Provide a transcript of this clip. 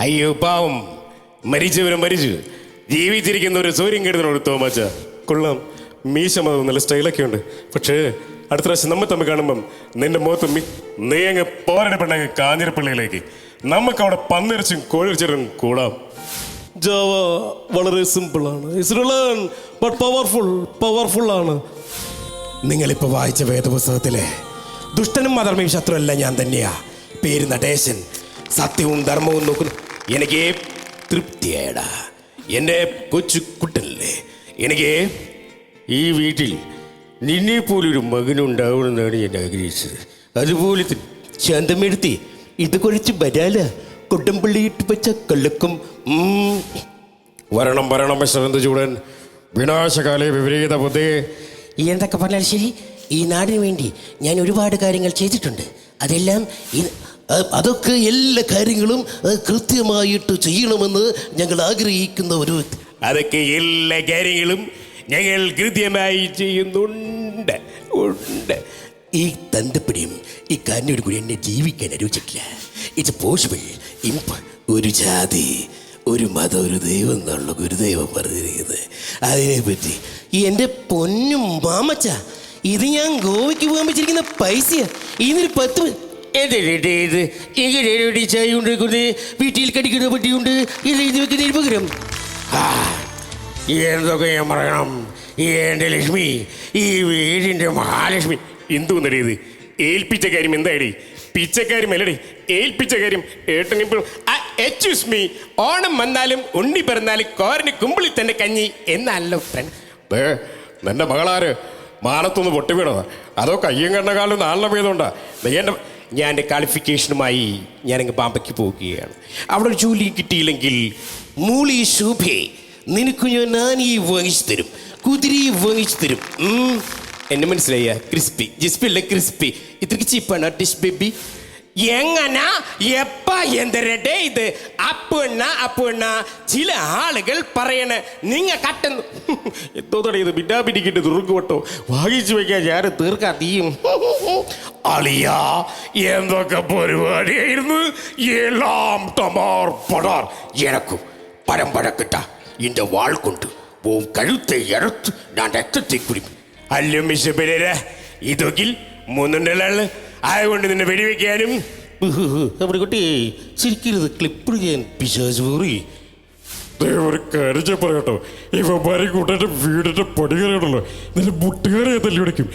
അയ്യോ പാവം, മരിച്ചവരും മരിച്ചു, ജീവിച്ചിരിക്കുന്ന ഒരു സൂര്യൻ കെടുന്നോട് തോമാച്ച. കൊള്ളാം, മീശ മതം നല്ല സ്റ്റൈലൊക്കെ ഉണ്ട്. പക്ഷേ അടുത്ത പ്രാവശ്യം നമ്മൾ തമ്മിൽ കാണുമ്പം നിന്റെ മുഖത്ത് നീ അങ്ങ് പോരടെ പെണ്ണങ്ങ് കാഞ്ഞിരപ്പള്ളിയിലേക്ക്. നമുക്ക് അവിടെ പന്നിറച്ചും കോഴിച്ചിട്ടും കൂടാം. ജാവ വളരെ സിമ്പിളാണ്, ബട്ട് പവർഫുൾ ആണ്. നിങ്ങളിപ്പോൾ വായിച്ച വേദപുസ്തകത്തിലെ ദുഷ്ടനും അധർമ്മയും ശത്രുവല്ല ഞാൻ തന്നെയാ. പേര് നടേശൻ. സത്യവും ധർമ്മവും നോക്കുന്നു. എനിക്ക് തൃപ്തിയായടാ. എൻ്റെ കൊച്ചു കുട്ടനല്ലേ. എനിക്ക് ഈ വീട്ടിൽ നിന്നെ പോലൊരു മകനുണ്ടാവണമെന്നാണ് ഞാൻ ആഗ്രഹിച്ചത്. അതുപോലെ ശാന്തമെടുത്തി ഇത് കുറച്ച് വരാല കൊട്ടമ്പള്ളിയിട്ട് വെച്ച കള്ളക്കും. വരണം വരണം ശ്രദ്ധ ചൂടൻ, വിനാശകാലേ വിപരീത ബുദ്ധി. എന്തൊക്കെ പറഞ്ഞാൽ ശരി, ഈ നാടിന് വേണ്ടി ഞാൻ ഒരുപാട് കാര്യങ്ങൾ ചെയ്തിട്ടുണ്ട്. അതൊക്കെ എല്ലാ കാര്യങ്ങളും കൃത്യമായിട്ട് ചെയ്യണമെന്ന് ഞങ്ങൾ ആഗ്രഹിക്കുന്ന ഒരു അതൊക്കെ എല്ലാ കാര്യങ്ങളും ഞങ്ങൾ കൃത്യമായി ചെയ്യുന്നുണ്ട്. ഈ തന്തപ്പിടിയും ഈ കാരനോട് കൂടി എന്നെ ജീവിക്കാൻ അനുവദിച്ചിട്ടില്ല. It's possible. ഒരു ജാതി, ഒരു മതം, ഒരു ദൈവം എന്നുള്ള ഗുരുദൈവം പറഞ്ഞിരിക്കുന്നത്. അതിനെപ്പറ്റി എൻ്റെ പൊന്നും മാമച്ച, ഇത് ഞാൻ ഗോവയ്ക്ക് പോകാൻ വെച്ചിരിക്കുന്ന പൈസയാ. ഇതിനൊരു 10 ചായ ഉണ്ട്, വീട്ടിൽ കടിക്കുന്ന പട്ടിയുണ്ട്, ഇത് വെക്കുന്ന പകരം എന്തൊക്കെ ഞാൻ പറയണം. എൻ്റെ ലക്ഷ്മി, ഈ വീടിൻ്റെ മഹാലക്ഷ്മി. എന്തു നടിയത്? ഏൽപ്പിച്ച കാര്യം എന്തായി? പിച്ചക്കാരും അല്ലടി, ഏൽപ്പിച്ച കാര്യം. ഏട്ടനിപ്പോഴും എക്സ്ക്യൂസ് മീ, ഓണം വന്നാലും ഉണ്ണി പിറന്നാലും കോരന് കുമ്പിളിൽ തന്നെ കഞ്ഞി എന്നല്ലോ. നിന്റെ മകളാര് മാനത്തൊന്ന് പൊട്ടി വീണതാ? അതോ കയ്യും കണ്ട കാലം നാളിനെ വീതമുണ്ടാ? ഞാൻ എൻ്റെ ക്വാളിഫിക്കേഷനുമായി ഞാനങ്ങ് ബാമ്പയ്ക്ക് പോവുകയാണ്. അവിടെ ഒരു ജോലി കിട്ടിയില്ലെങ്കിൽ മൂളി ശോഭേ, നിനക്ക് ഞാൻ നാനി വാങ്ങിച്ചു തരും, കുതിരി വാങ്ങിച്ചു തരും. എന്നെ മനസ്സിലായ? ക്രിസ്പി ജിസ്പി അല്ല, ക്രിസ്പി. ഇത്രയ്ക്ക് ചീപ്പാണ് ഡിഷ് ബേബി. എങ്ങനാ എപ്പ എന്തരട്ടെ ഇത്? അപ്പണ്ണ ചില ആളുകൾ പറയണ നിങ്ങ കട്ടുന്നു. എന്തോ തടയത് ബിന്നാബിനിക്കിട്ട് തുറക്കുവട്ടോ വാങ്ങിച്ചു വയ്ക്കാൻ ഞാൻ തീർക്കാത്തീയും. അളിയാ, എന്തൊക്കെ പരിപാടിയായിരുന്നു. എല്ലാം ടമാർ പടാർ. എനക്കും പരമ്പരക്കിട്ട എൻ്റെ വാൾ കൊണ്ട് പോവും കഴുത്തെ ഇറത്ത് ഞാൻ രക്തത്തെ കുടിക്കും. അല്ല മിസ്റ്റർ പെരേര, ഇതൊക്കിൽ 3 ആയതുകൊണ്ട് നിന്നെ വെടിവെക്കാനും. നമ്മുടെ കുട്ടി ശരിക്കും ക്ലിപ്പ് ചെയ്യാൻ പിശാച് പോറി. ഒരു കാര്യം പറയട്ടോ, ഇവന്മാരെ കൂട്ടാൻ്റെ വീടിൻ്റെ പടി കയറിയുണ്ടല്ലോ, നിന്റെ മുട്ടുകാരെ തല്ലി പിടിക്കും.